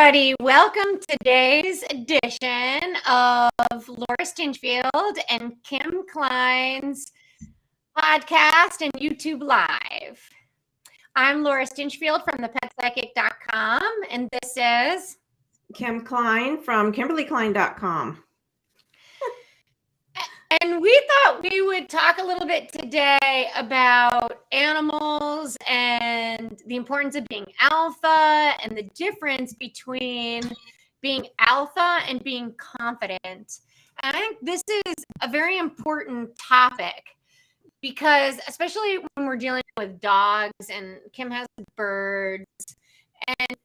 everybody. Welcome to today's edition of Laura Stinchfield and Kim Klein's podcast and YouTube Live. I'm Laura Stinchfield from thepetpsychic.com, and this is Kim Klein from KimberlyKlein.com. And we thought we would talk a little bit today about animals and the importance of being alpha and the difference between being alpha and being confident. And I think this is a very important topic because especially when we're dealing with dogs, and Kim has birds, and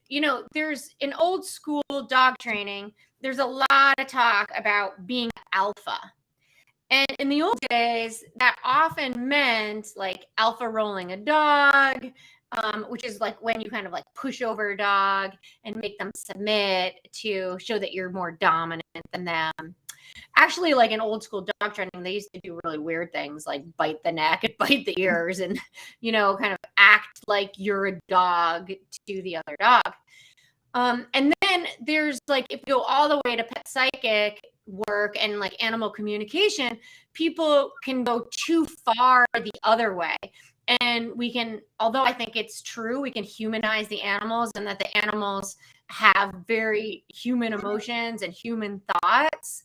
there's in old school dog training, there's a lot of talk about being alpha. And in the old days, that often meant like alpha rolling a dog, which is like when you kind of like push over a dog and make them submit to show that you're more dominant than them. Actually, like in old school dog training, they used to do really weird things like bite the neck and bite the ears and, kind of act like you're a dog to the other dog. And then there's like, if you go all the way to pet psychic work and like animal communication, people can go too far the other way. And we can, although I think it's true, we can humanize the animals and that the animals have very human emotions and human thoughts.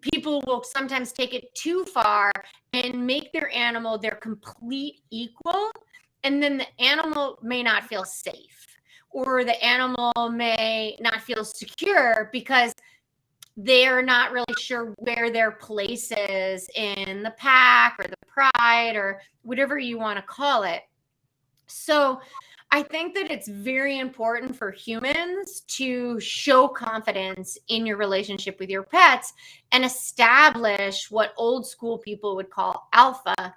People will sometimes take it too far and make their animal their complete equal. And then the animal may not feel safe, or the animal may not feel secure because they're not really sure where their place is in the pack or the pride or whatever you want to call it. So I think that it's very important for humans to show confidence in your relationship with your pets and establish what old school people would call alpha,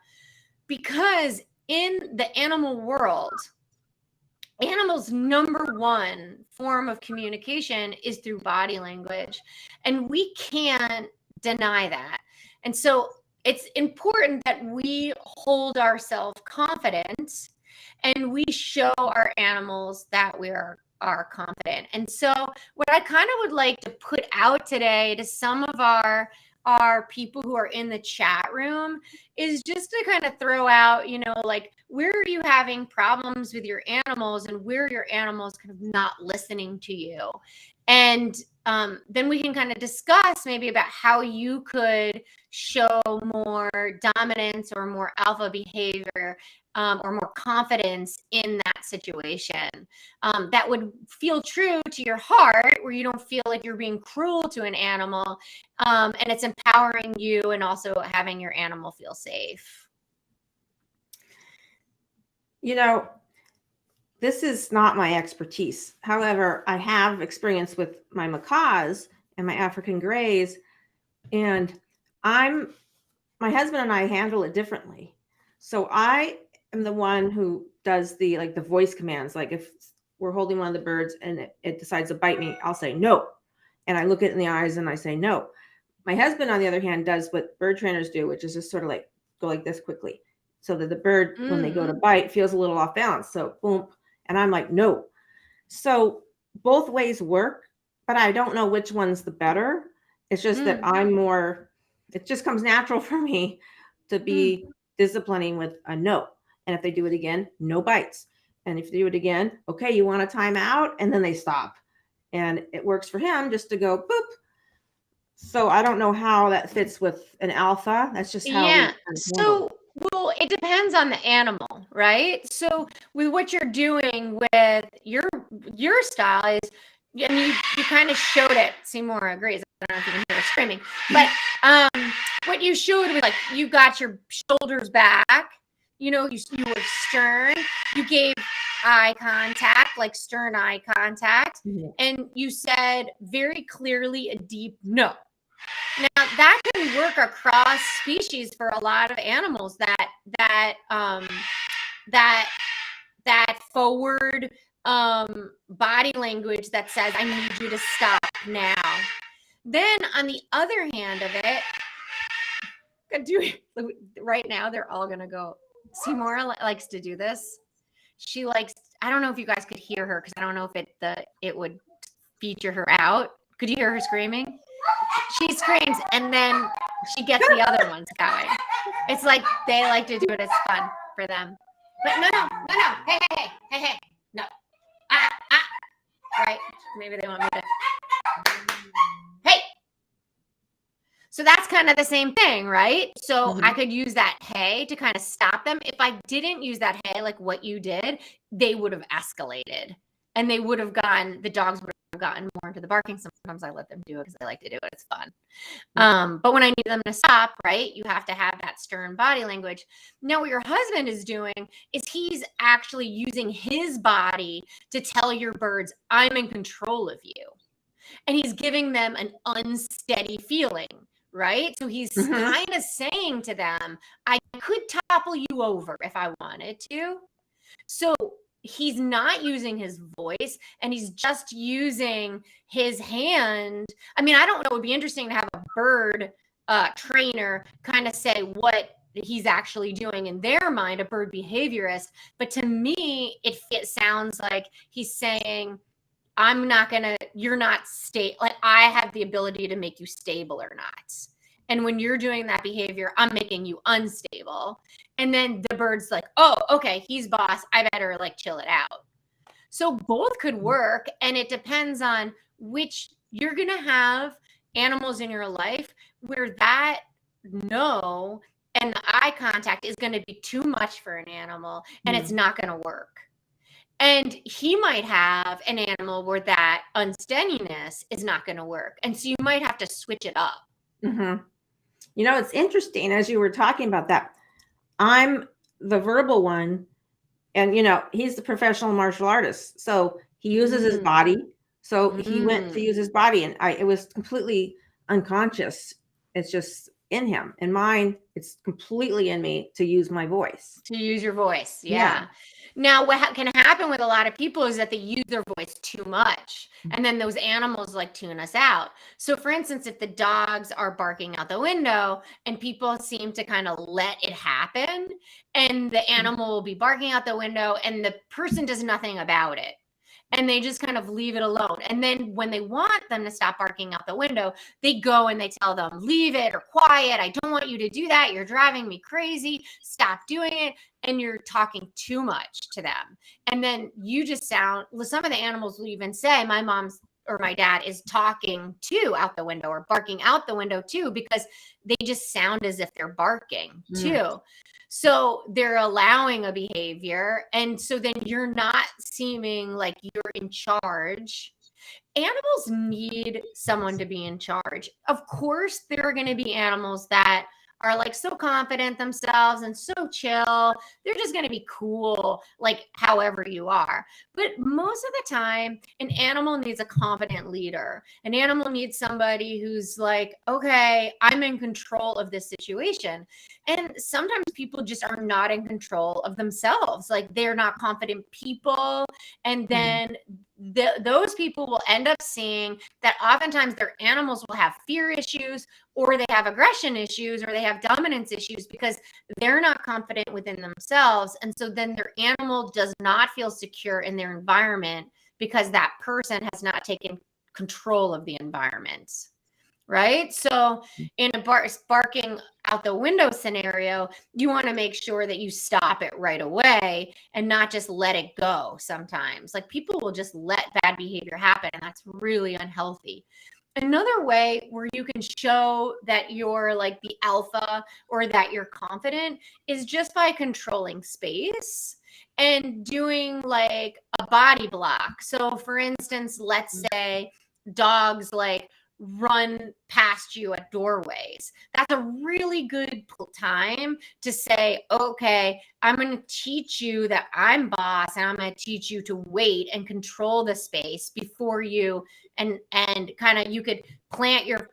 because in the animal world, animals' number one form of communication is through body language, and we can't deny that. And so it's important that we hold ourselves confident and we show our animals that we are confident. And so what I kind of would like to put out today to some of our people who are in the chat room is just to kind of throw out, like, where are you having problems with your animals and where are your animals kind of not listening to you? And then we can kind of discuss maybe about how you could show more dominance or more alpha behavior or more confidence in that situation that would feel true to your heart, where you don't feel like you're being cruel to an animal, and it's empowering you and also having your animal feel safe. This is not my expertise. However, I have experience with my macaws and my African grays, and my husband and I handle it differently. So I am the one who does the voice commands. Like if we're holding one of the birds and it decides to bite me, I'll say no. And I look it in the eyes and I say no. My husband, on the other hand, does what bird trainers do, which is just sort of like go like this quickly, so that the bird, when they go to bite, feels a little off balance. So boom. And I'm like, no. So both ways work, but I don't know which one's the better. It's just that it just comes natural for me to be disciplining with a no. And if they do it again, no bites. And if they do it again, okay, you want a timeout? And then they stop. And it works for him just to go boop. So I don't know how that fits with an alpha. That's just how. Well, it depends on the animal, right? So with what you're doing with your style is, and you kind of showed it. Seymour agrees. I don't know if you can hear her screaming, but what you showed was like you got your shoulders back. You were stern. You gave eye contact, like stern eye contact, and you said very clearly a deep no. Now that can work across species for a lot of animals. That forward body language that says, "I need you to stop now." Then on the other hand of it, right now they're all gonna go. Seymour likes to do this. She likes. I don't know if you guys could hear her because I don't know if it would feature her out. Could you hear her screaming? She screams and then she gets the other ones going. It's like they like to do it. It's fun for them. But no. Hey. No. Right. Maybe they want me to. Hey. So that's kind of the same thing, right? So I could use that hey to kind of stop them. If I didn't use that hey, like what you did, they would have escalated and they would have gone, the dogs would have gotten more into the barking. Sometimes I let them do it because they like to do it. It's fun. But when I need them to stop, right, you have to have that stern body language. Now, what your husband is doing is he's actually using his body to tell your birds, I'm in control of you. And he's giving them an unsteady feeling, right? So he's kind of saying to them, I could topple you over if I wanted to. So he's not using his voice and he's just using his hand. I mean, I don't know. It would be interesting to have a bird trainer kind of say what he's actually doing in their mind, a bird behaviorist. But to me, it sounds like he's saying, you're not like I have the ability to make you stable or not. And when you're doing that behavior, I'm making you unstable. And then the bird's like, oh, okay, he's boss. I better like chill it out. So both could work. And it depends on which you're going to have animals in your life where that no and the eye contact is going to be too much for an animal and it's not going to work. And he might have an animal where that unsteadiness is not going to work. And so you might have to switch it up. You know, it's interesting as you were talking about that. I'm the verbal one. And, you know, he's the professional martial artist. So he uses his body. So he went to use his body and it was completely unconscious. It's just in him. In mine, it's completely in me to use my voice. To use your voice. Yeah. Now, what can happen with a lot of people is that they use their voice too much. And then those animals like tune us out. So for instance, if the dogs are barking out the window and people seem to kind of let it happen and the animal will be barking out the window and the person does nothing about it. And they just kind of leave it alone. And then when they want them to stop barking out the window, they go and they tell them, leave it or quiet. I don't want you to do that. You're driving me crazy. Stop doing it. And you're talking too much to them. And then you just sound, some of the animals will even say, my mom's or my dad is talking too out the window or barking out the window too, because they just sound as if they're barking too. So they're allowing a behavior. And so then you're not seeming like you're in charge. Animals need someone to be in charge. Of course, there are going to be animals that are like so confident themselves and so chill. They're just going to be cool, like however you are. But most of the time, an animal needs a confident leader. An animal needs somebody who's like, okay, I'm in control of this situation. And sometimes people just are not in control of themselves. Like they're not confident people. And then those people will end up seeing that oftentimes their animals will have fear issues or they have aggression issues or they have dominance issues because they're not confident within themselves. And so then their animal does not feel secure in their environment because that person has not taken control of the environment. Right? So in a barking out the window scenario, you want to make sure that you stop it right away and not just let it go sometimes. Like people will just let bad behavior happen, and that's really unhealthy. Another way where you can show that you're like the alpha or that you're confident is just by controlling space and doing like a body block. So for instance, let's say dogs like run past you at doorways. That's a really good time to say, okay, I'm going to teach you that I'm boss and I'm going to teach you to wait and control the space before you and kind of you could plant your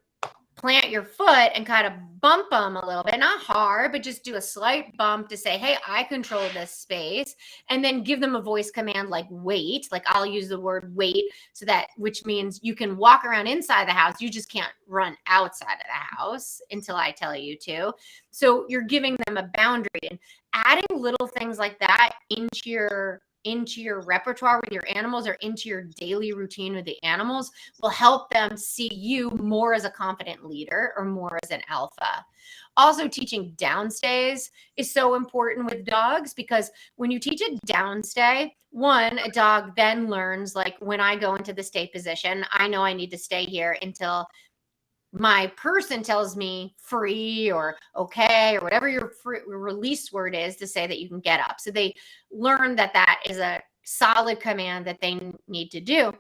foot and kind of bump them a little bit, not hard, but just do a slight bump to say, hey, I control this space. And then give them a voice command like wait, like I'll use the word wait so that, which means you can walk around inside the house. You just can't run outside of the house until I tell you to. So you're giving them a boundary and adding little things like that into into your repertoire with your animals or into your daily routine with the animals will help them see you more as a confident leader or more as an alpha. Also, teaching downstays is so important with dogs because when you teach a downstay, one, a dog then learns, like, when I go into the stay position, I know I need to stay here until my person tells me free or okay or whatever your release word is to say that you can get up. So they learn that that is a solid command that they need to do.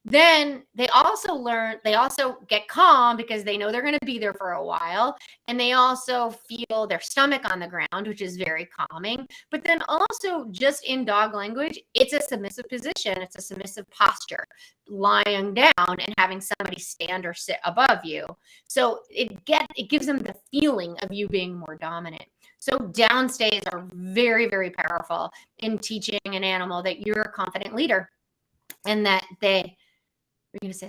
Then they also get calm because they know they're going to be there for a while. And they also feel their stomach on the ground, which is very calming. But then also, just in dog language, it's a submissive position. It's a submissive posture, lying down and having somebody stand or sit above you. So it gives them the feeling of you being more dominant. So downstays are very, very powerful in teaching an animal that you're a confident leader and that they... Were you gonna say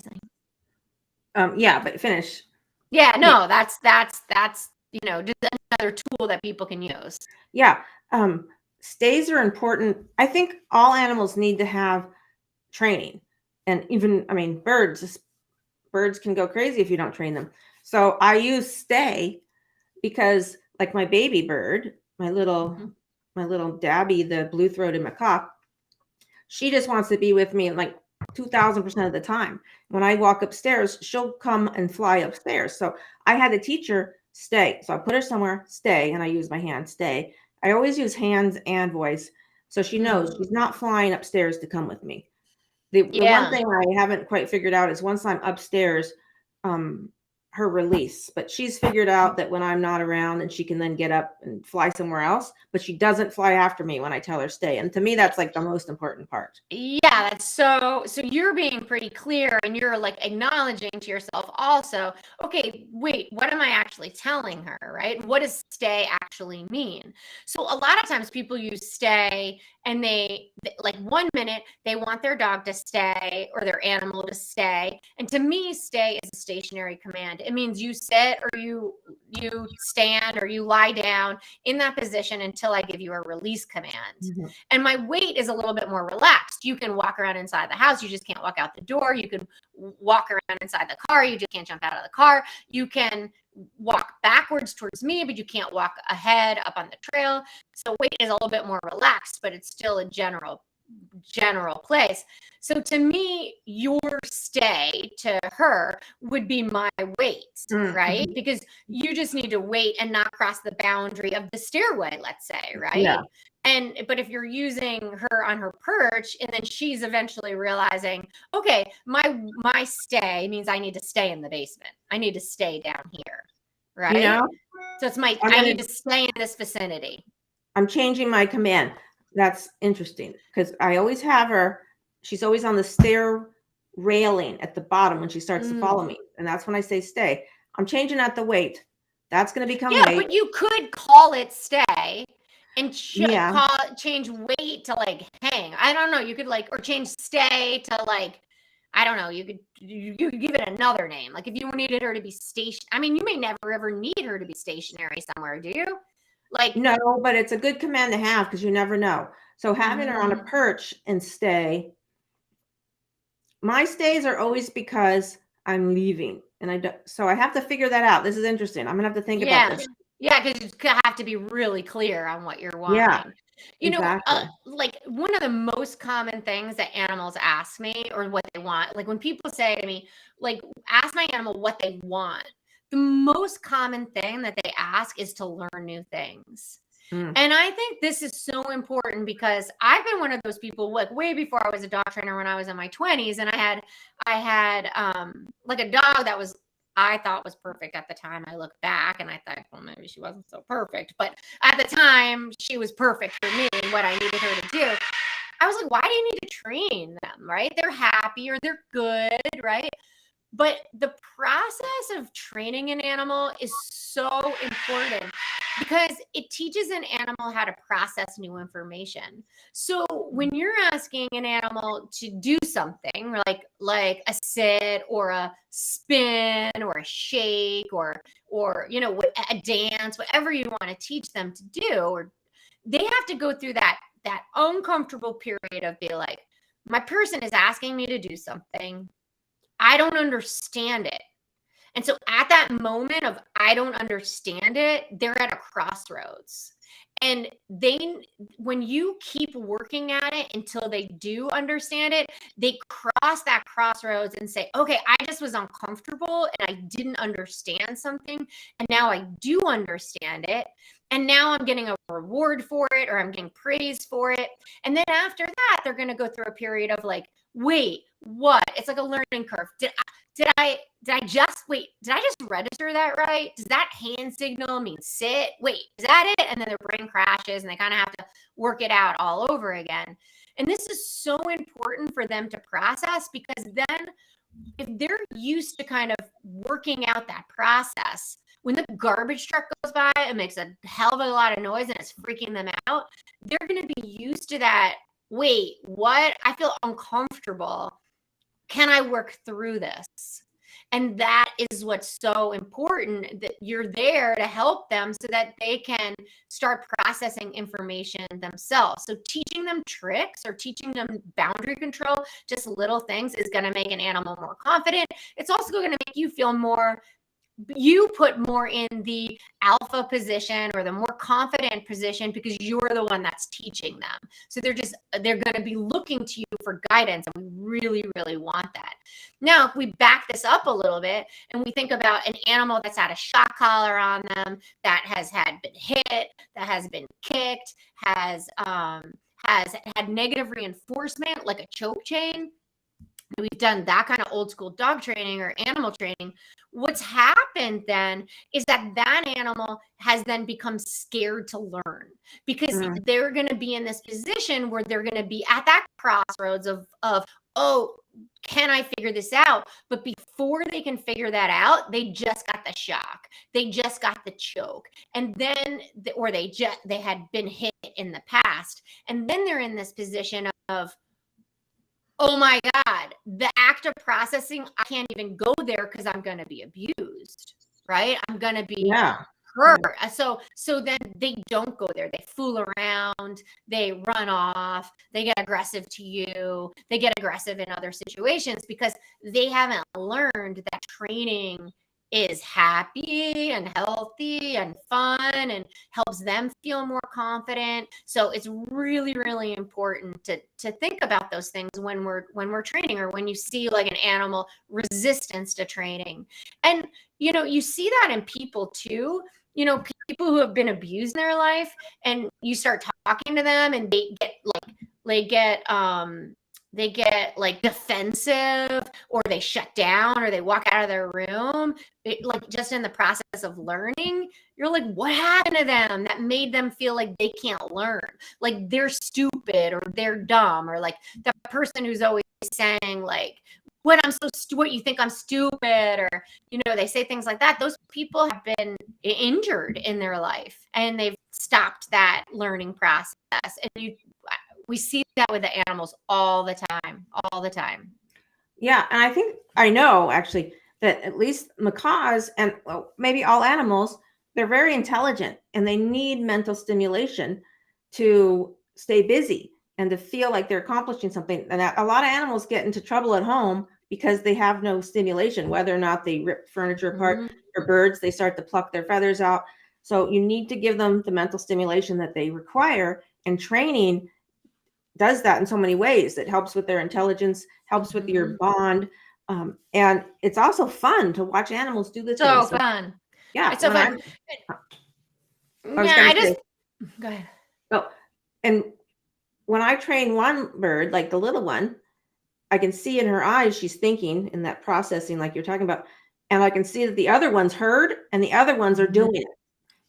something? Yeah, but finish. Yeah, no, that's just another tool that people can use. Yeah. Stays are important. I think all animals need to have training. And even, I mean, birds can go crazy if you don't train them. So I use stay because, like, my baby bird, my little Dabby, the blue-throated macaque, she just wants to be with me like 2000% of the time. When I walk upstairs, she'll come and fly upstairs. So I had to teach her stay. So I put her somewhere, stay, and I use my hand, stay. I always use hands and voice. So she knows she's not flying upstairs to come with me. The one thing I haven't quite figured out is once I'm upstairs, her release. But she's figured out that when I'm not around, and she can then get up and fly somewhere else, but she doesn't fly after me when I tell her stay. And to me, that's like the most important part. Yeah, that's so you're being pretty clear and you're like acknowledging to yourself also, okay, wait, what am I actually telling her, right? What does stay actually mean? So a lot of times people use stay and they like 1 minute they want their dog to stay or their animal to stay. And to me, stay is a stationary command. It means you sit or you stand or you lie down in that position until I give you a release command. Mm-hmm. And my weight is a little bit more relaxed. You can walk around inside the house. You just can't walk out the door. You can walk around inside the car. You just can't jump out of the car. You can walk backwards towards me, but you can't walk ahead up on the trail. So weight is a little bit more relaxed, but it's still a general place. So to me, your stay to her would be my weight, right? Because you just need to wait and not cross the boundary of the stairway, let's say, right? Yeah. But if you're using her on her perch and then she's eventually realizing, okay, my stay means I need to stay in the basement. I need to stay down here, right? So it's I need to stay in this vicinity. I'm changing my command. That's interesting because I always have her. She's always on the stair railing at the bottom when she starts to follow me. And that's when I say stay. I'm changing out the weight. That's going to become weight. Yeah, but you could call it stay and change weight to like hang. I don't know. You could or change stay to like, I don't know. You could give it another name. Like if you needed her to be stationary. I mean, you may never ever need her to be stationary somewhere, do you? No, but it's a good command to have because you never know. So having her on a perch and stay, my stays are always because I'm leaving, and so I have to figure that out. This is interesting. I'm gonna have to think about this. Yeah, because you have to be really clear on what you're wanting. Yeah, exactly. Like one of the most common things that animals ask me or what they want, like when people say to me, like, ask my animal what they want. The most common thing that they ask is to learn new things. And I think this is so important because I've been one of those people like way before I was a dog trainer when I was in my 20s. And I had like a dog that I thought was perfect at the time. I look back and I thought, well, maybe she wasn't so perfect. But at the time, she was perfect for me and what I needed her to do. I was like, why do you need to train them, right? They're happy or they're good, right? But the process of training an animal is so important because it teaches an animal how to process new information. So when you're asking an animal to do something like a sit or a spin or a shake or a dance, whatever you want to teach them to do, or they have to go through that that uncomfortable period of being like, my person is asking me to do something. I don't understand it. And so at that moment of I don't understand it, they're at a crossroads. And when you keep working at it until they do understand it, they cross that crossroads and say, okay, I just was uncomfortable and I didn't understand something. And now I do understand it. And now I'm getting a reward for it, or I'm getting praise for it. And then after that, they're going to go through a period of like, wait, what? It's like a learning curve. Did I just register that right? Does that hand signal mean sit? Wait, is that it? And then their brain crashes and they kind of have to work it out all over again. And this is so important for them to process, because then if they're used to kind of working out that process, when the garbage truck goes by, it makes a hell of a lot of noise and it's freaking them out. They're going to be used to that. Wait, what? I feel uncomfortable. Can I work through this? And that is what's so important, that you're there to help them so that they can start processing information themselves. So teaching them tricks or teaching them boundary control, just little things, is going to make an animal more confident. It's also going to make you feel more, you put more in the alpha position or the more confident position, because you're the one that's teaching them. So they're going to be looking to you for guidance. And we really, really want that. Now, if we back this up a little bit and we think about an animal that's had a shock collar on them, that has been hit, that has been kicked, has had negative reinforcement, like a choke chain. We've done that kind of old school dog training or animal training. What's happened then is that animal has then become scared to learn, because they're going to be in this position where they're going to be at that crossroads of, oh, can I figure this out? But before they can figure that out, they just got the shock. They just got the choke. And then, or they had been hit in the past. And then they're in this position of, oh my God, the act of processing, I can't even go there because I'm going to be abused, right? I'm going to be hurt. So then they don't go there. They fool around, they run off, they get aggressive to you, they get aggressive in other situations, because they haven't learned that training is happy and healthy and fun and helps them feel more confident. So it's really, really important to think about those things when we're training, or when you see like an animal resistance to training. And you see that in people too. People who have been abused in their life, and you start talking to them and they get like defensive, or they shut down, or they walk out of their room, like just in the process of learning. You're like, what happened to them that made them feel like they can't learn? Like they're stupid, or they're dumb, or like the person who's always saying like, what you think I'm stupid, or they say things like that. Those people have been injured in their life, and they've stopped that learning process. And we see that with the animals all the time. Yeah. And I know actually that at least macaws, and maybe all animals, they're very intelligent and they need mental stimulation to stay busy and to feel like they're accomplishing something. And a lot of animals get into trouble at home because they have no stimulation, whether or not they rip furniture apart, or birds, they start to pluck their feathers out. So you need to give them the mental stimulation that they require, and training does that in so many ways. It helps with their intelligence, helps with your bond. And it's also fun to watch animals do the things. So fun. Yeah. It's so fun. Go ahead. Oh, and when I train one bird, like the little one, I can see in her eyes, she's thinking in that processing, like you're talking about. And I can see that the other ones heard and the other ones are doing it.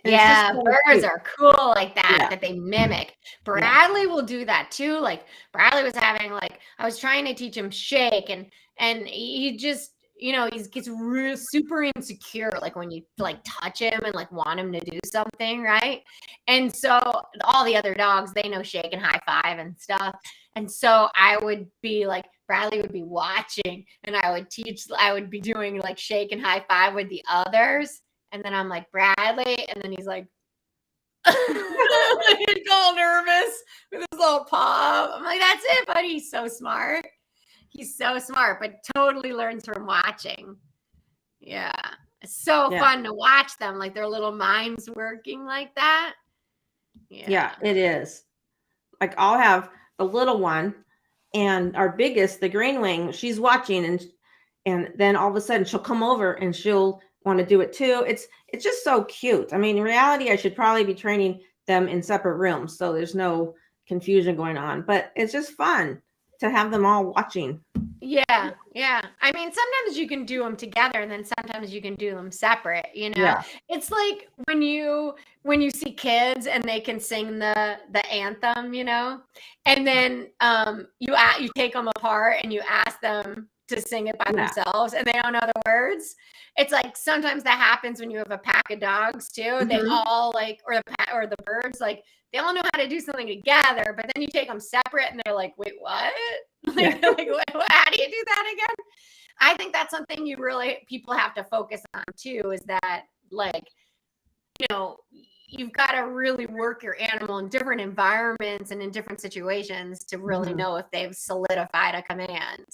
And yeah, birds are cool like that, that they mimic. Bradley will do that too. Like Bradley was having I was trying to teach him shake, and he just, he gets real super insecure, like when you touch him and want him to do something, right? And so all the other dogs, they know shake and high five and stuff. And so I would be Bradley would be watching, and I would be doing shake and high five with the others. And then I'm like, Bradley. And then he's like, He's all nervous with his little paw. I'm like, that's it, buddy. He's so smart. He's so smart, but totally learns from watching. Yeah. It's so fun to watch them, like their little minds working like that. Yeah, it is. Like I'll have the little one and our biggest, the green wing, she's watching and then all of a sudden she'll come over and she'll want to do it too. It's just so cute. I mean, in reality, I should probably be training them in separate rooms so there's no confusion going on, but it's just fun to have them all watching. Yeah. I mean, sometimes you can do them together and then sometimes you can do them separate, you know. Yeah. It's like when you see kids and they can sing the anthem, you know, and then you take them apart and you ask them to sing it by themselves and they don't know the words. It's like sometimes that happens when you have a pack of dogs too. They all like, or the birds, like they all know how to do something together, but then you take them separate and they're like, wait, what? Like, how do you do that again? I think that's something people have to focus on too, is that, like, you know, you've got to really work your animal in different environments and in different situations to really know if they've solidified a command.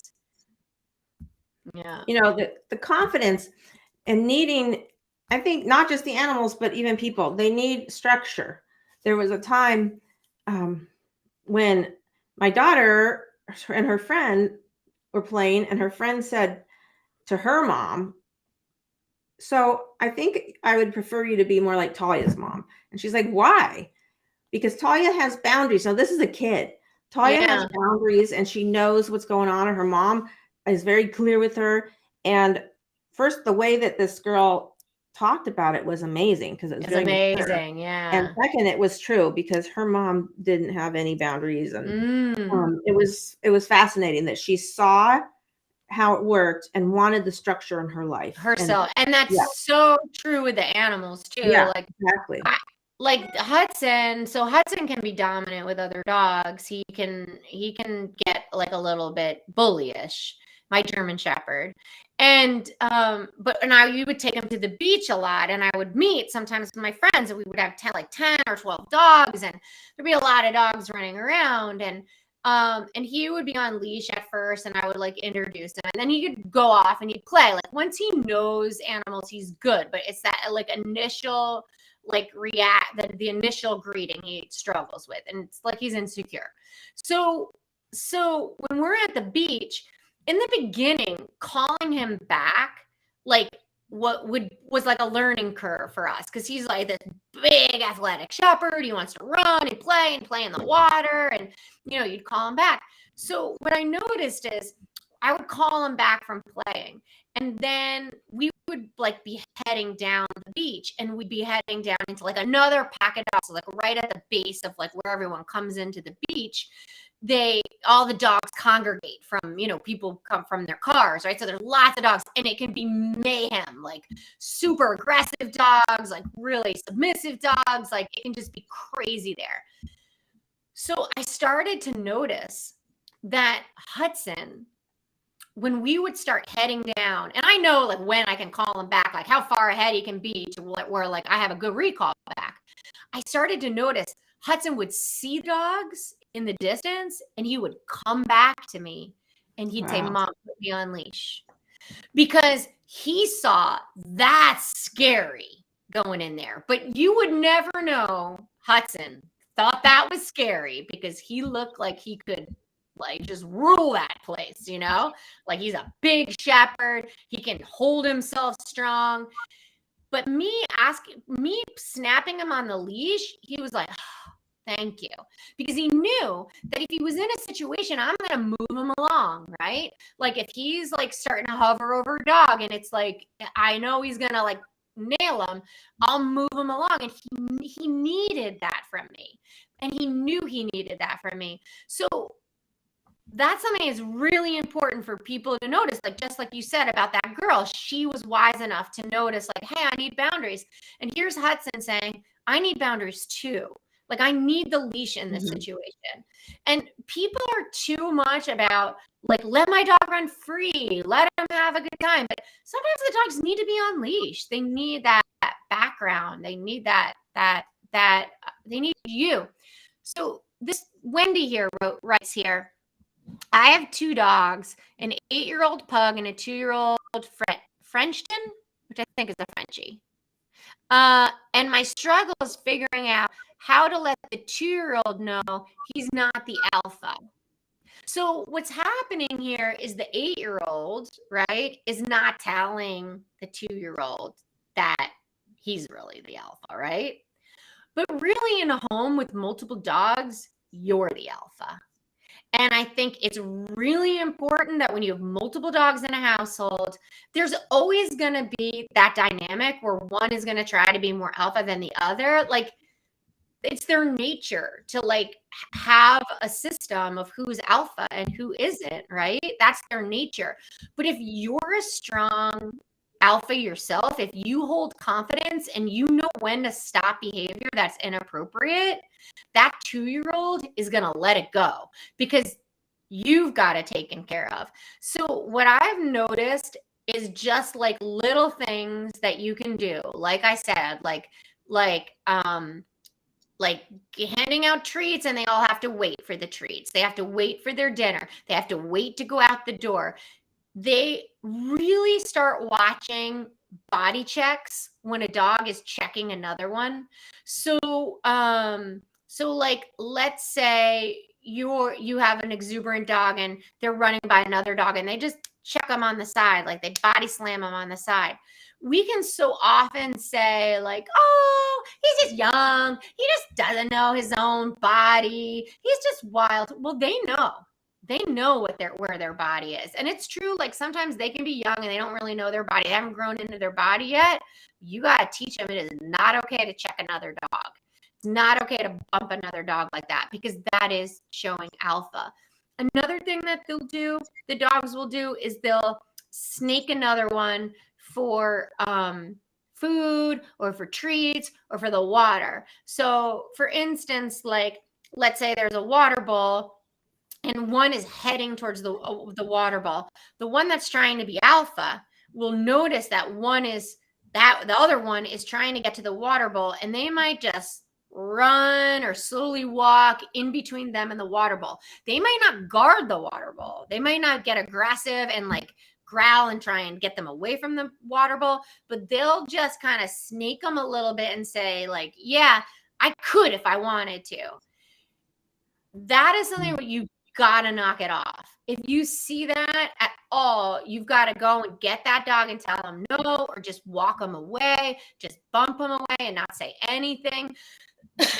Yeah. You know, the confidence and needing, I think not just the animals, but even people, they need structure. There was a time when my daughter and her friend were playing and her friend said to her mom, so I think I would prefer you to be more like Talia's mom. And she's like, why? Because Talia has boundaries. Now, this is a kid. Talia has boundaries and she knows what's going on. And her mom is very clear with her. And first, the way that this girl talked about it was amazing because it was very amazing. Yeah. And second, it was true because her mom didn't have any boundaries. And it was fascinating that she saw how it worked and wanted the structure in her life herself. And that's so true with the animals too. Yeah, like exactly. Like Hudson, so Hudson can be dominant with other dogs. He can get like a little bit bullyish, my German Shepherd. And you would take him to the beach a lot, and I would meet sometimes with my friends, and we would have 10 or 12 dogs, and there'd be a lot of dogs running around, and he would be on leash at first, and I would like introduce him, and then he could go off and he'd play. Like once he knows animals, he's good, but it's that like initial the initial greeting he struggles with, and it's like he's insecure. So when we're at the beach in the beginning, calling him back like was like a learning curve for us, because he's like this big athletic shepherd. He wants to run and play in the water, and you'd call him back. So what I noticed is I would call him back from playing, and then we would like be heading down the beach, and we'd be heading down into like another pack of dogs, so like right at the base of like where everyone comes into the beach. All the dogs congregate from, people come from their cars, right? So there's lots of dogs, and it can be mayhem, like super aggressive dogs, like really submissive dogs, like it can just be crazy there. So I started to notice that Hudson, when we would start heading down, and I know like when I can call him back, like how far ahead he can be to where like I have a good recall back, I started to notice Hudson would see dogs in the distance, and he would come back to me, and he'd say, "Mom, put me on leash," because he saw that's scary going in there. But you would never know Hudson thought that was scary, because he looked like he could like just rule that place, like he's a big shepherd. He can hold himself strong. But me snapping him on the leash, he was like, oh, thank you. Because he knew that if he was in a situation, I'm going to move him along, right? Like if he's like starting to hover over a dog, and it's like, I know he's going to like nail him, I'll move him along. And he needed that from me. And he knew he needed that from me. So that's something that's really important for people to notice. Like, just like you said about that girl, she was wise enough to notice like, hey, I need boundaries. And here's Hudson saying, I need boundaries too. Like, I need the leash in this situation. And people are too much about like, let my dog run free, let him have a good time. But sometimes the dogs need to be on leash. They need that background. They need that that they need you. So this Wendy here writes here, I have 2 dogs, an 8-year-old pug and a 2-year-old Frenchton, which I think is a Frenchie. And my struggle is figuring out how to let the 2-year-old know he's not the alpha. So what's happening here is the 8-year-old, right, is not telling the 2-year-old that he's really the alpha, right? But really, in a home with multiple dogs, you're the alpha. And I think it's really important that when you have multiple dogs in a household, there's always going to be that dynamic where one is going to try to be more alpha than the other. Like, it's their nature to like have a system of who's alpha and who isn't, right? That's their nature. But if you're a strong alpha yourself, if you hold confidence and you know when to stop behavior that's inappropriate, that 2-year-old is going to let it go because you've got it taken care of. So what I've noticed is just like little things that you can do. Like I said, like handing out treats, and they all have to wait for the treats. They have to wait for their dinner. They have to wait to go out the door. They really start watching body checks when a dog is checking another one. So like, let's say you have an exuberant dog and they're running by another dog and they just check them on the side, like they body slam them on the side. We can so often say like, oh, he's just young. He just doesn't know his own body. He's just wild. Well, they know. They know where their body is. And it's true, like sometimes they can be young and they don't really know their body. They haven't grown into their body yet. You got to teach them it is not okay to check another dog. It's not okay to bump another dog like that because that is showing alpha. Another thing that the dogs will do, is they'll snake another one for food or for treats or for the water. So for instance, like let's say there's a water bowl and one is heading towards the water bowl. The one that's trying to be alpha will notice that the other one is trying to get to the water bowl, and they might just run or slowly walk in between them and the water bowl. They might not guard the water bowl. They might not get aggressive and like growl and try and get them away from the water bowl, but they'll just kind of snake them a little bit and say like, yeah, I could if I wanted to. That is something where you gotta knock it off. If you see that at all, you've got to go and get that dog and tell them no, or just walk them away, just bump them away and not say anything.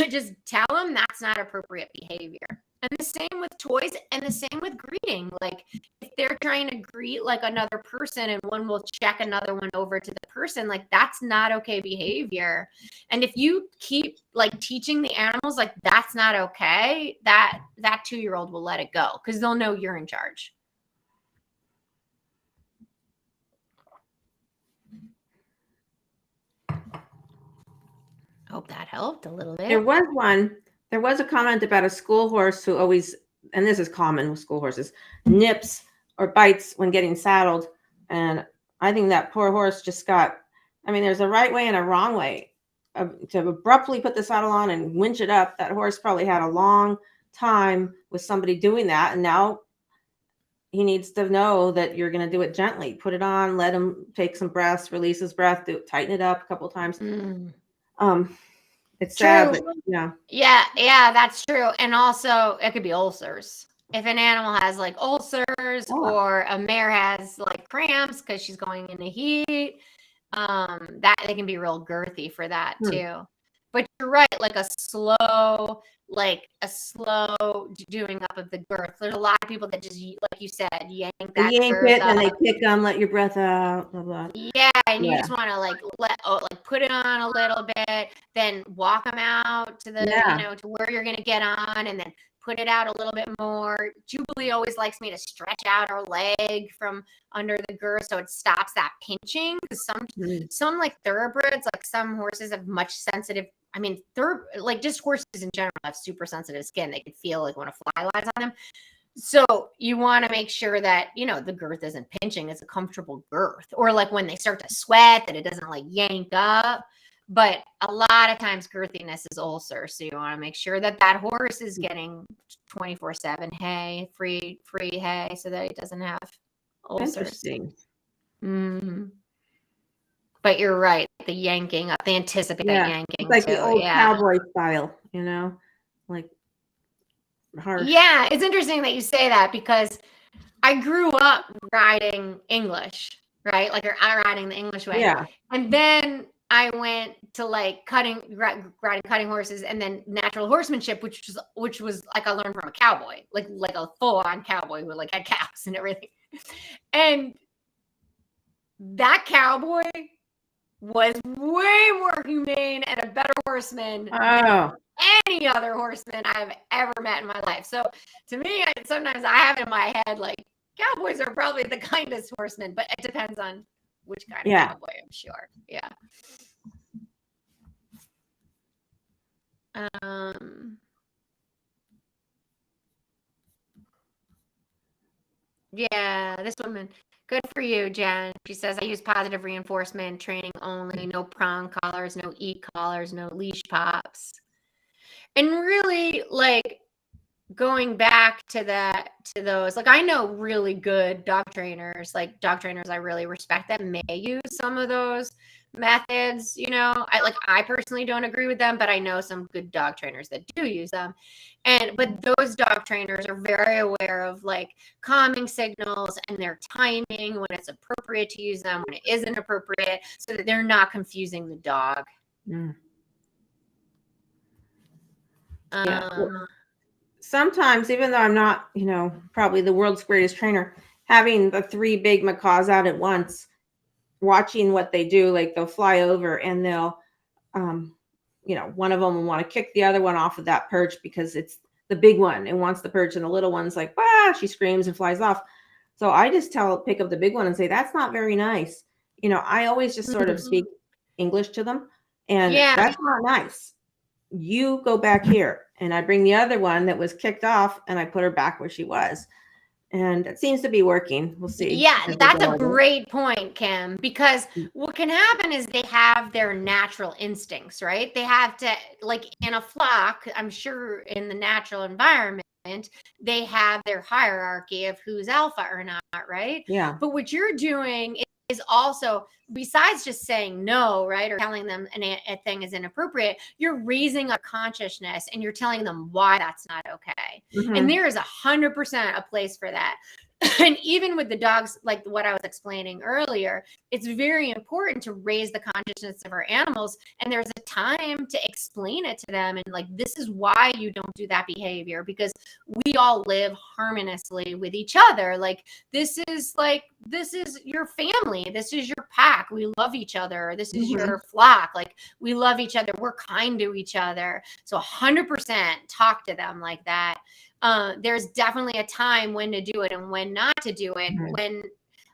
Just tell them that's not appropriate behavior. And the same with toys, and the same with greeting. Like if they're trying to greet like another person and one will check another one over to the person, like that's not okay behavior. And if you keep like teaching the animals like that's not okay, that 2-year-old will let it go because they'll know you're in charge. Hope that helped a little bit. There was a comment about a school horse who always, and this is common with school horses, nips or bites when getting saddled. And I think that poor horse just there's a right way and a wrong way. To abruptly put the saddle on and winch it up, that horse probably had a long time with somebody doing that. And now he needs to know that you're going to do it gently. Put it on, let him take some breaths, release his breath, tighten it up a couple of times. It's sad, but yeah, that's true. And also it could be ulcers. If an animal has like ulcers or a mare has like cramps because she's going into heat, that they can be real girthy for that too. But you're right, like a slow doing up of the girth. There's a lot of people that just, like you said, yank girth it, and they kick them, let your breath out, blah blah. Yeah, and you just want to like put it on a little bit, then walk them out to the to where you're gonna get on, and then put it out a little bit more. Jubilee always likes me to stretch out her leg from under the girth so it stops that pinching. Because some like thoroughbreds, like some horses have much sensitive. I mean, just horses in general have super sensitive skin. They can feel like when a fly lies on them. So you want to make sure that, the girth isn't pinching. It's a comfortable girth. Or like when they start to sweat, that it doesn't like yank up. But a lot of times girthiness is ulcer. So you want to make sure that that horse is getting 24/7 hay, free hay, so that he doesn't have ulcers. Interesting. Mm-hmm. But you're right. The yanking up, they anticipate Yeah. yanking It's like too. the old Yeah. cowboy style, like harsh. Yeah. It's interesting that you say that because I grew up riding English, right? Like I riding the English way. Yeah. And then I went to like riding cutting horses and then natural horsemanship, which was like I learned from a cowboy, like a full-on cowboy who like had caps and everything. And that cowboy was way more humane and a better horseman than any other horseman I've ever met in my life. So to me, sometimes I have in my head like cowboys are probably the kindest horsemen, but it depends on which kind of cowboy, I'm sure. Yeah. Yeah, this woman. Good for you, Jen. She says, I use positive reinforcement training only, no prong collars, no e-collars, no leash pops. And really, like, going back to those, like, I know really good dog trainers I really respect that may use some of those methods. I personally don't agree with them, but I know some good dog trainers that do use them. But those dog trainers are very aware of like calming signals and their timing, when it's appropriate to use them, when it isn't appropriate, so that they're not confusing the dog. Sometimes, even though I'm not, probably the world's greatest trainer, having the 3 big macaws out at once, watching what they do, like they'll fly over and they'll, one of them will want to kick the other one off of that perch because it's the big one and wants the perch, and the little one's like, she screams and flies off. So I just pick up the big one and say, that's not very nice. I always just sort of speak English to them, and that's not nice. You go back here. And I bring the other one that was kicked off and I put her back where she was. And it seems to be working. We'll see. Yeah, that's a great point, Kim, because what can happen is they have their natural instincts, right? They have to, like in a flock, I'm sure in the natural environment, they have their hierarchy of who's alpha or not, right? Yeah. But what you're doing is also, besides just saying no, right, or telling them a thing is inappropriate, you're raising a consciousness and you're telling them why that's not okay. Mm-hmm. And there is 100% a place for that. And even with the dogs, like what I was explaining earlier, it's very important to raise the consciousness of our animals. And there's a time to explain it to them. And like, this is why you don't do that behavior, because we all live harmoniously with each other. Like, this is your family. This is your pack. We love each other. This is your flock. Like, we love each other. We're kind to each other. So 100% talk to them like that. There's definitely a time when to do it and when not to do it.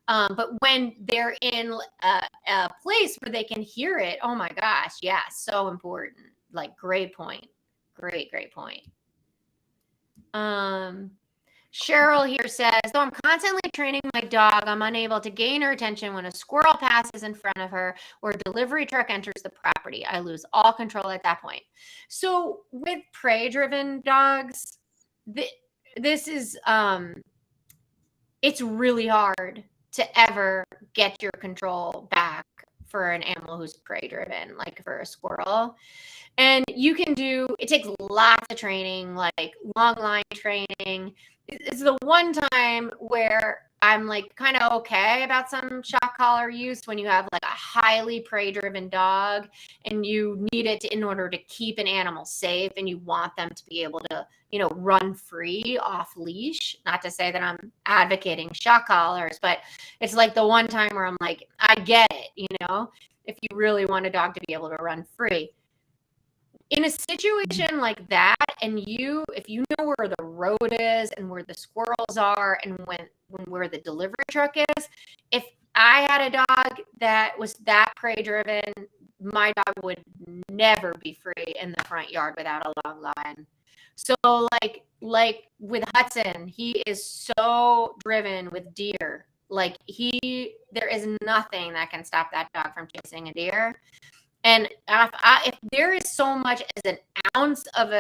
But when they're in a place where they can hear it, oh my gosh, yeah, so important. Like, great point. Great point. Cheryl here says, though I'm constantly training my dog, I'm unable to gain her attention when a squirrel passes in front of her or a delivery truck enters the property. I lose all control at that point. So with prey-driven dogs, this is it's really hard to ever get your control back for an animal who's prey-driven, like for a squirrel. And it takes lots of training, like long line training. It's the one time where I'm like kind of okay about some shock collar use, when you have like a highly prey driven dog and you need it in order to keep an animal safe, and you want them to be able to, run free off leash. Not to say that I'm advocating shock collars, but it's like the one time where I'm like, I get it, if you really want a dog to be able to run free. In a situation like that, and if you know where the road is and where the squirrels are and where the delivery truck is, if I had a dog that was that prey driven, my dog would never be free in the front yard without a long line. So like with Hudson, he is so driven with deer. Like there is nothing that can stop that dog from chasing a deer. And if there is so much as an ounce of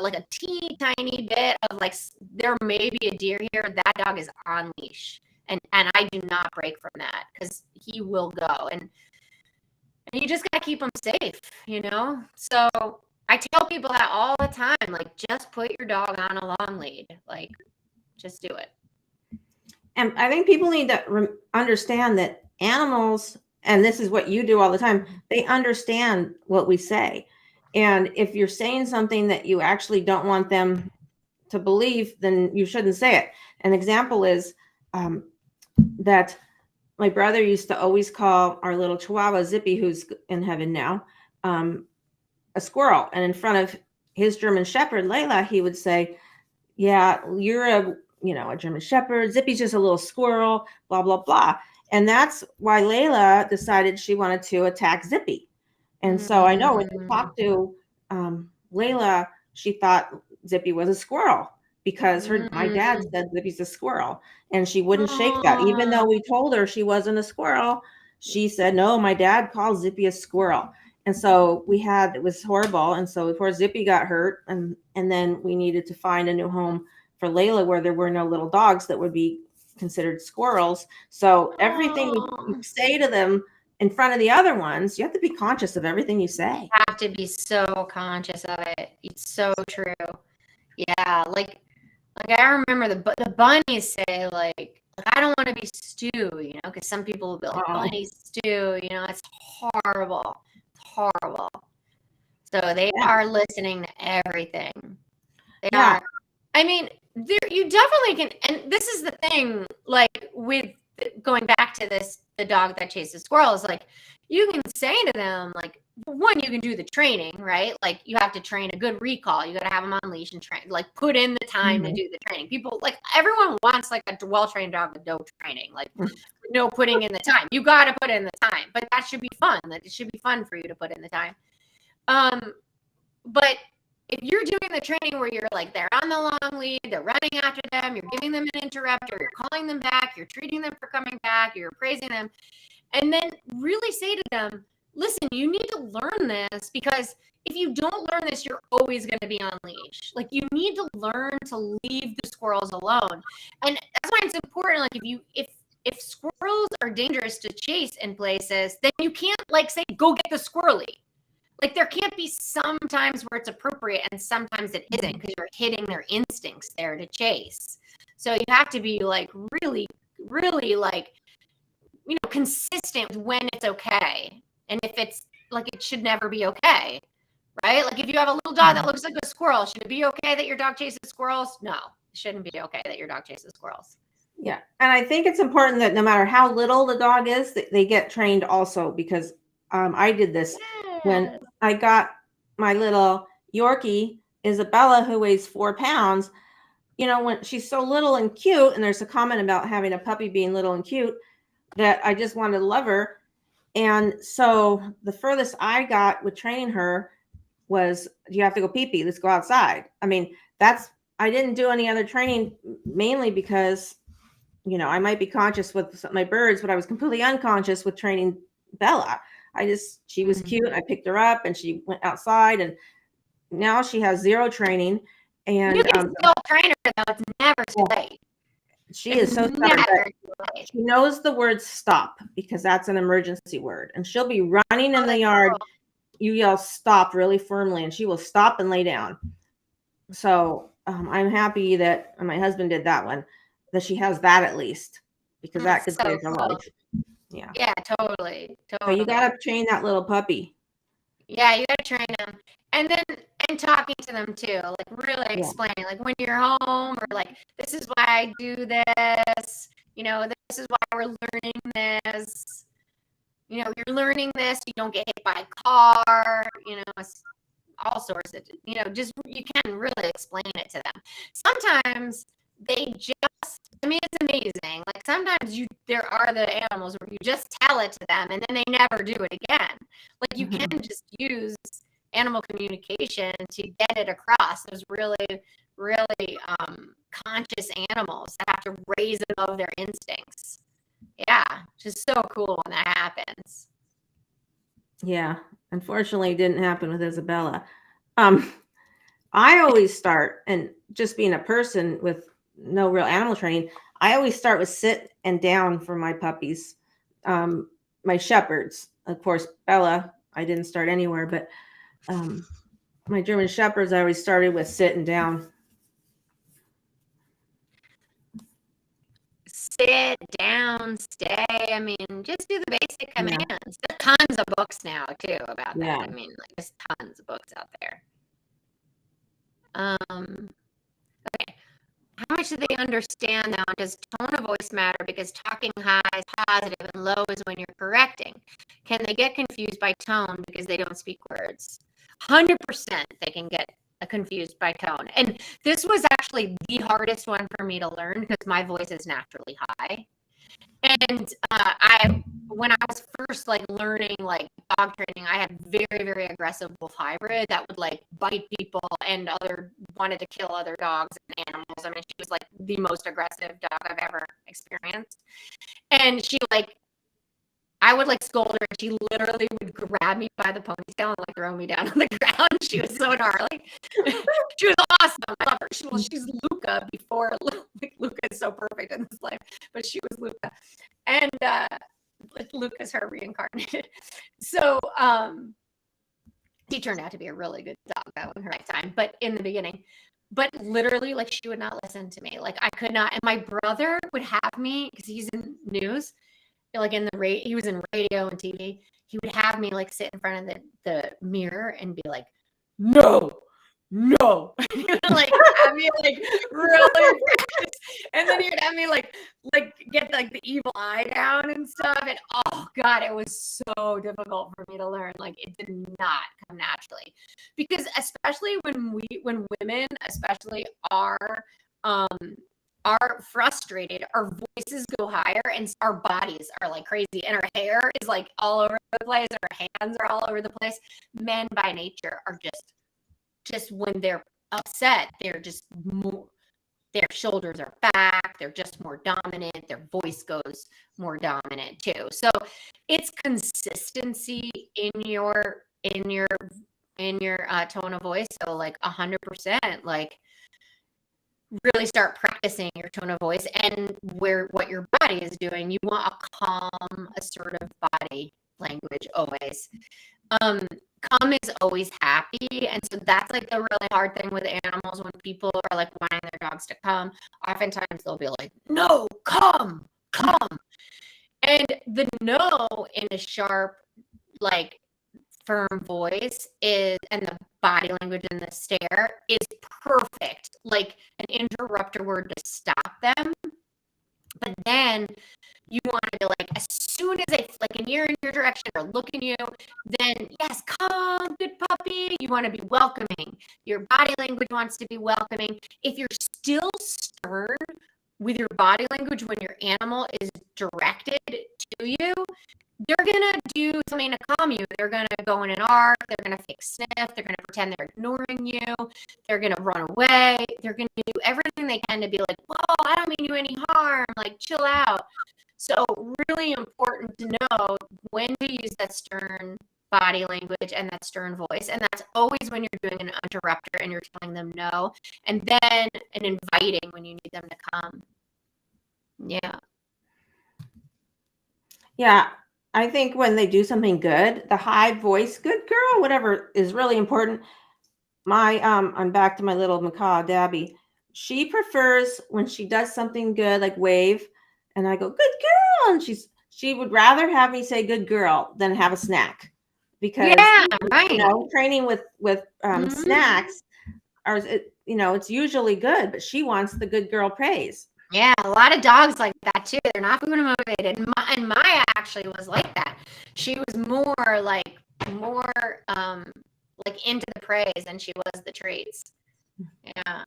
like a teeny tiny bit of like there may be a deer here, that dog is on leash, and I do not break from that because he will go, and you just gotta keep them safe, you know. So I tell people that all the time, like just put your dog on a long lead, like just do it. And I think people need to understand that animals, and this is what you do all the time, they understand what we say. And if you're saying something that you actually don't want them to believe, then you shouldn't say it. An example is that my brother used to always call our little Chihuahua, Zippy, who's in heaven now, a squirrel. And in front of his German Shepherd, Layla, he would say, yeah, you're a German Shepherd. Zippy's just a little squirrel, blah, blah, blah. And that's why Layla decided she wanted to attack Zippy. And so I know when you talk to Layla, she thought Zippy was a squirrel because my dad said Zippy's a squirrel, and she wouldn't shake that. Even though we told her she wasn't a squirrel, she said, no, my dad calls Zippy a squirrel. And so it was horrible. And so poor Zippy got hurt. And then we needed to find a new home for Layla where there were no little dogs that would be considered squirrels. So everything you say to them in front of the other ones, you have to be conscious of everything you say. You have to be so conscious of it. It's so true. Yeah, like I remember the bunnies say like I don't want to be stew, you know, because some people will be like bunny stew, you know, it's horrible. It's horrible. So they are listening to everything. They are. I mean, you definitely can, and this is the thing, like with going back to the dog that chases squirrels, like you can say to them, like, one, you can do the training, right? Like you have to train a good recall. You got to have them on leash and train, like put in the time to do the training. People, like everyone wants like a well-trained dog with no training, like no putting in the time. You got to put in the time, but that should be fun. That it should be fun for you to put in the time. But if you're doing the training where you're like, they're on the long lead, they're running after them, you're giving them an interrupter, you're calling them back, you're treating them for coming back, you're praising them, and then really say to them, listen, you need to learn this because if you don't learn this, you're always going to be on leash. Like you need to learn to leave the squirrels alone. And that's why it's important. Like if squirrels are dangerous to chase in places, then you can't like say, go get the squirrely. Like there can't be some times where it's appropriate and sometimes it isn't because you're hitting their instincts there to chase. So you have to be like really, really like, you know, consistent with when it's okay. And if it's like, it should never be okay, right? Like if you have a little dog that looks like a squirrel, should it be okay that your dog chases squirrels? No, it shouldn't be okay that your dog chases squirrels. Yeah. And I think it's important that no matter how little the dog is, they get trained also because I did this when I got my little Yorkie, Isabella, who weighs 4 pounds. You know, when she's so little and cute, and there's a comment about having a puppy being little and cute, that I just wanted to love her. And so the furthest I got with training her was, you have to go pee-pee, let's go outside. I mean, I didn't do any other training mainly because, you know, I might be conscious with my birds, but I was completely unconscious with training Bella. She was cute. I picked her up and she went outside, and now she has 0 training. And you can still train her though. It's never too late. She is so stubborn. She knows the word stop because that's an emergency word. And she'll be running in the yard. You yell stop really firmly and she will stop and lay down. So I'm happy that my husband did that one, that she has that at least, because that could save her life. Yeah. Yeah, totally. So you got to train that little puppy. Yeah, you got to train them. And then, and talking to them too, like really explaining, like when you're home, or like, this is why I do this, you know, this is why we're learning this, you know, you're learning this, you don't get hit by a car, you know, it's all sorts of, you know, just, you can really explain it to them. Sometimes they just, I mean, it's amazing. Like sometimes there are the animals where you just tell it to them and then they never do it again. Like you can just use animal communication to get it across. Those really, really conscious animals that have to raise above their instincts. Yeah, just so cool when that happens. Yeah, Unfortunately, it didn't happen with Isabella. I always start, and just being a person with no real animal training, I always start with sit and down for my puppies. My shepherds, of course, Bella, I didn't start anywhere, but my German shepherds, I always started with sit and down. Sit down, stay. I mean, just do the basic commands. Yeah. There's tons of books now too about that. Yeah. I mean, like there's tons of books out there. Okay. How much do they understand now? Does tone of voice matter? Because talking high is positive and low is when you're correcting. Can they get confused by tone because they don't speak words? 100% they can get confused by tone. And this was actually the hardest one for me to learn because my voice is naturally high. And when I was first like learning like dog training, I had very, very aggressive wolf hybrid that would like bite people and wanted to kill other dogs and animals. I mean, she was like the most aggressive dog I've ever experienced. And I would like scold her, and she literally would grab me by the ponytail and like throw me down on the ground. She was so gnarly. She was awesome. I love her. She's Luca before. Like, Luca is so perfect in this life, but she was Luca, and Luca's her reincarnated. So she turned out to be a really good dog though in her lifetime, but in the beginning. But literally, like she would not listen to me. Like I could not. And my brother would have me because he's in news. Like he was in radio and TV. He would have me like sit in front of the mirror and be like, no, like have me like really practice. And then he would have me like get like the evil eye down and stuff. And oh God, it was so difficult for me to learn. Like it did not come naturally. Because especially when women especially are frustrated, our voices go higher and our bodies are like crazy and our hair is like all over the place and our hands are all over the place. Men by nature are just when they're upset, they're just more, their shoulders are back, they're just more dominant, their voice goes more dominant too. So it's consistency in your tone of voice. So like 100%, like really start practicing your tone of voice and what your body is doing. You want a calm, assertive body language always. Calm is always happy. And so that's like the really hard thing with animals when people are like wanting their dogs to come. Oftentimes they'll be like, no, come. And the no in a sharp, like firm voice and the body language and the stare is perfect, like an interrupter word to stop them. But then you want to be like, as soon as they like an ear in your direction or look at you, then yes, come, good puppy. You want to be welcoming. Your body language wants to be welcoming. If you're still stern with your body language when your animal is directed to you, they're going to do something to calm you. They're going to go in an arc. They're going to fake sniff. They're going to pretend they're ignoring you. They're going to run away. They're going to do everything they can to be like, whoa, I don't mean you any harm. Like, chill out. So really important to know when to use that stern body language and that stern voice. And that's always when you're doing an interrupter and you're telling them no. And then an inviting when you need them to come. Yeah. Yeah. I think when they do something good, the high voice, good girl, whatever, is really important. I'm back to my little macaw, Dabby. She prefers when she does something good, like wave, and I go, good girl. And she would rather have me say good girl than have a snack. Because right. Training with snacks are, it's usually good, but she wants the good girl praise. Yeah, a lot of dogs like that too. They're not food motivated. And Maya actually was like that. She was more into the praise than she was the treats. Yeah.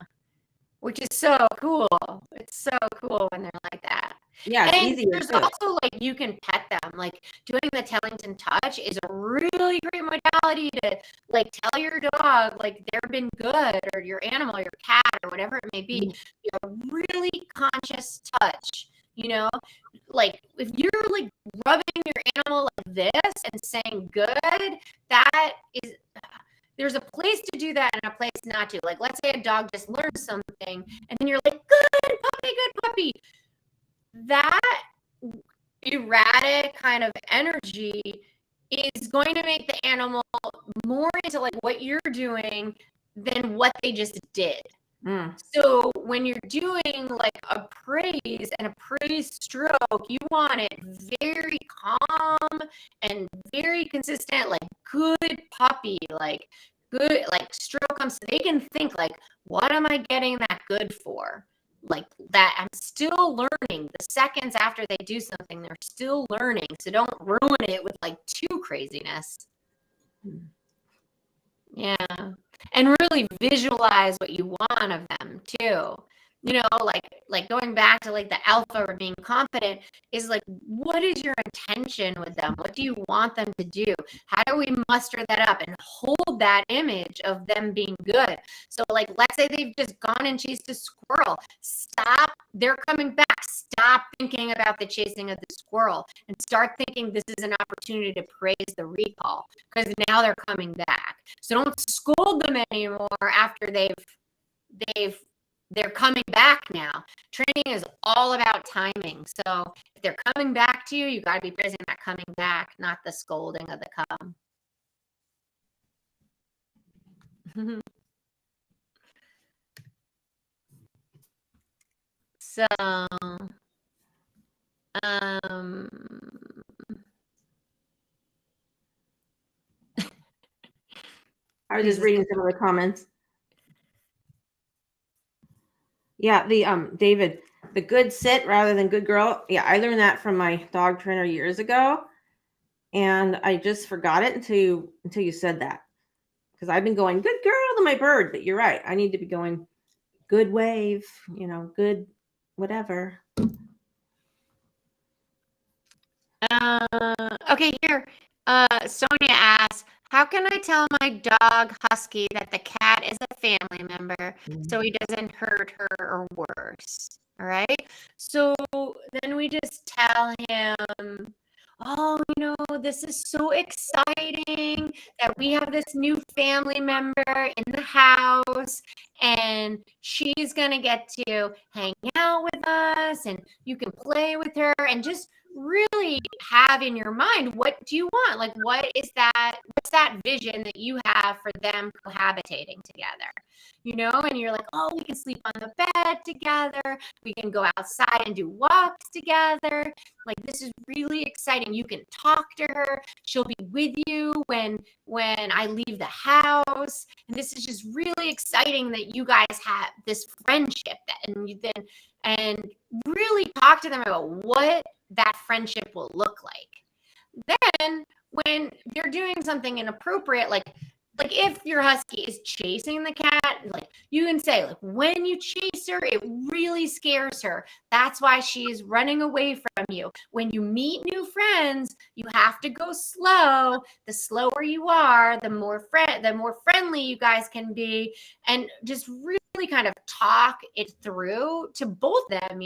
Which is so cool. It's so cool when they're like that. Yeah, it's easier. There's also like you can pet them. Like doing the Tellington touch is a really great modality to like tell your dog like they've been good, or your animal, your cat, or whatever it may be. A really conscious touch you know, like if you're like rubbing your animal like this and saying good, that is, there's a place to do that and a place not to. Like, let's say a dog just learns something and then you're like, good puppy. That erratic kind of energy is going to make the animal more into like what you're doing than what they just did. So when you're doing like a praise and a praise stroke, you want it very calm and very consistent, like good puppy, like good, like stroke comes, so they can think like, what am I getting that good for? Like that I'm still learning. The seconds after they do something, they're still learning. So don't ruin it with like too craziness. Yeah. And really visualize what you want of them too. You know, like going back to like the alpha or being confident is like, what is your intention with them? What do you want them to do? How do we muster that up and hold that image of them being good? So like, let's say they've just gone and chased a squirrel. Stop. They're coming back. Stop thinking about the chasing of the squirrel and start thinking this is an opportunity to praise the recall, because now they're coming back. So don't scold them anymore after they're coming back now. Training is all about timing. So if they're coming back to you, you got to be praising that coming back, not the scolding of the come. So, I was just reading some of the comments. Yeah, the David, the good sit rather than good girl. Yeah, I learned that from my dog trainer years ago, and I just forgot it until you said that, because I've been going good girl to my bird, but you're right. I need to be going good wave, good whatever. Okay, here. Sonia asks, how can I tell my dog Husky that the cat is a family member so he doesn't hurt her or worse? All right. So then we just tell him, oh, this is so exciting that we have this new family member in the house, and she's going to get to hang out with us, and you can play with her, and just really have in your mind, what do you want? Like, what's that vision that you have for them cohabitating together? And you're like, oh, we can sleep on the bed together. We can go outside and do walks together. Like, this is really exciting. You can talk to her. She'll be with you when I leave the house. And this is just really exciting that you guys have this friendship, and really talk to them about what that friendship will look like. Then when they're doing something inappropriate, like if your husky is chasing the cat, like you can say, like, when you chase her, it really scares her. That's why she's running away from you. When you meet new friends, you have to go slow. The slower you are, the more friendly you guys can be, and just really kind of talk it through to both of them,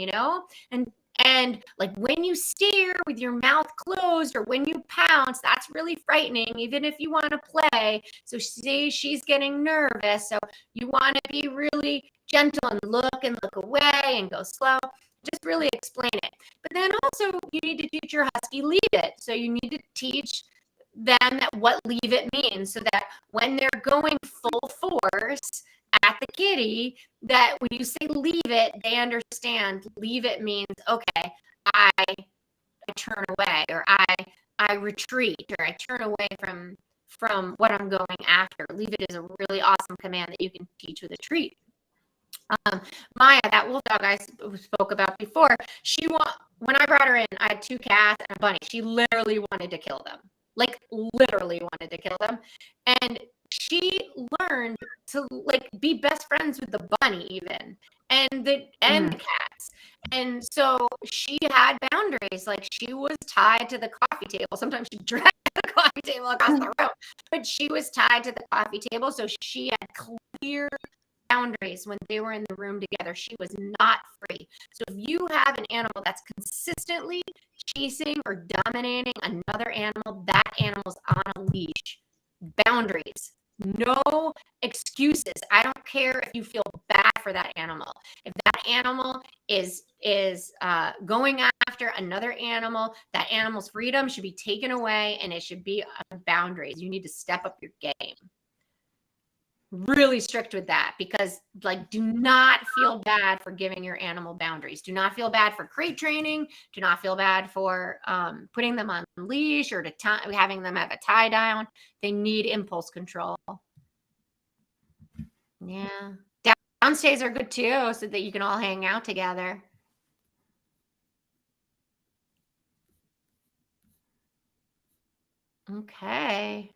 and like when you stare with your mouth closed or when you pounce, that's really frightening, even if you want to play. So say she's getting nervous. So you want to be really gentle and look away and go slow. Just really explain it. But then also you need to teach your husky leave it. So you need to teach them what leave it means, so that when they're going full force at the kitty, that when you say leave it, they understand leave it means, okay, I turn away, or I retreat, or I turn away from what I'm going after. Leave it is a really awesome command that you can teach with a treat. Maya, that wolf dog I spoke about before, when I brought her in, I had 2 cats and a bunny. She literally wanted to kill them. Like, literally wanted to kill them. And she learned to like be best friends with the bunny even, and the cats. And so she had boundaries. Like, she was tied to the coffee table. Sometimes she dragged the coffee table across the room, but she was tied to the coffee table. So she had clear boundaries when they were in the room together. She was not free. So if you have an animal that's consistently chasing or dominating another animal, that animal's on a leash. Boundaries. No excuses. I don't care if you feel bad for that animal. If that animal is going after another animal, that animal's freedom should be taken away, and it should be boundaries. You need to step up your game. Really strict with that, because do not feel bad for giving your animal boundaries. Do not feel bad for crate training. Do not feel bad for putting them on leash or having them have a tie down. They need impulse control. Yeah. Downstays are good too, so that you can all hang out together. Okay.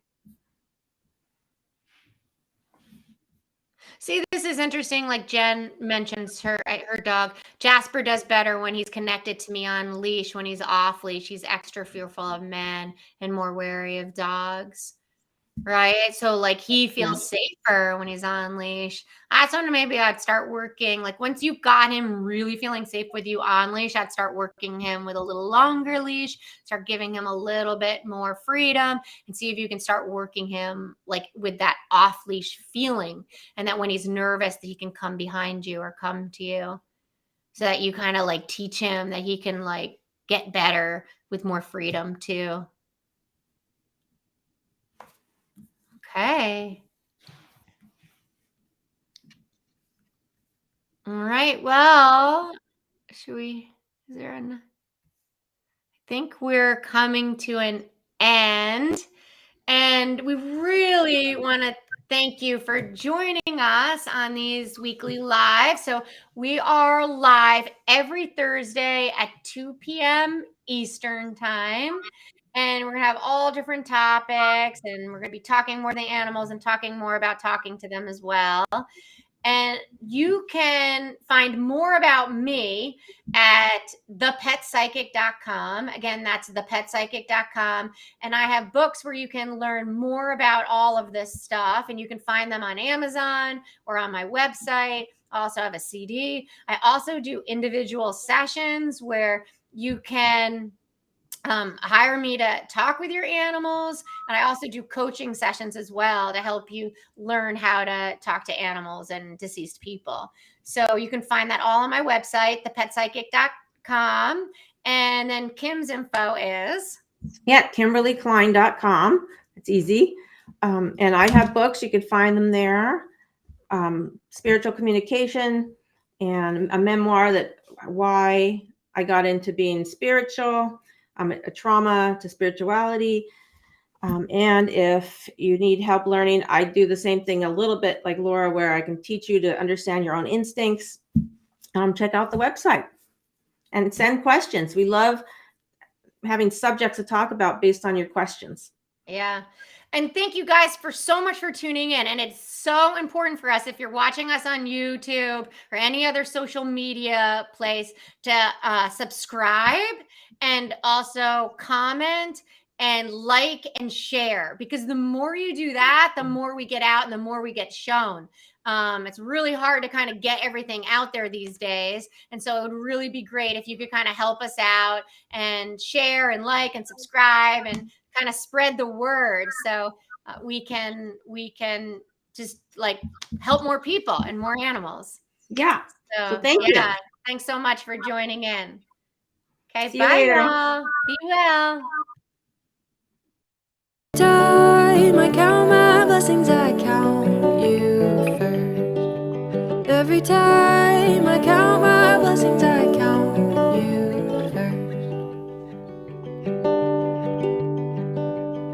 See, this is interesting. Like Jen mentions her dog. Jasper does better when he's connected to me on leash. When he's off leash, he's extra fearful of men and more wary of dogs. Right? So he feels safer when he's on leash. I thought maybe I'd start working. Once you've got him really feeling safe with you on leash, I'd start working him with a little longer leash, start giving him a little bit more freedom, and see if you can start working him with that off leash feeling. And that when he's nervous, that he can come behind you or come to you, so that you kind of teach him that he can get better with more freedom too. Okay. All right. Well, is there I think we're coming to an end, and we really want to thank you for joining us on these weekly lives. So we are live every Thursday at 2 p.m. Eastern time. And we're going to have all different topics, and we're going to be talking more than animals and talking more about talking to them as well. And you can find more about me at thepetpsychic.com. Again, that's thepetpsychic.com. And I have books where you can learn more about all of this stuff, and you can find them on Amazon or on my website. I also have a CD. I also do individual sessions where you can hire me to talk with your animals. And I also do coaching sessions as well to help you learn how to talk to animals and deceased people. So you can find that all on my website, thepetpsychic.com. And then Kim's info is? Yeah, KimberlyKlein.com. It's easy. And I have books. You can find them there. Spiritual Communication, and a memoir that why I got into being spiritual. A trauma to spirituality. And if you need help learning, I do the same thing a little bit like Laura, where I can teach you to understand your own instincts. Check out the website and send questions. We love having subjects to talk about based on your questions. Yeah. And thank you guys so much for tuning in. And it's so important for us, if you're watching us on YouTube or any other social media place, to subscribe and also comment and like and share, because the more you do that, the more we get out and the more we get shown. It's really hard to kind of get everything out there these days. And so it would really be great if you could kind of help us out and share and like and subscribe and kind of spread the word, so we can just help more people and more animals. Yeah. So thank you. Thanks so much for joining in. Okay, see bye you later. y'all. Be well. Time I count my blessings, I count you first. Every time I count my blessings, I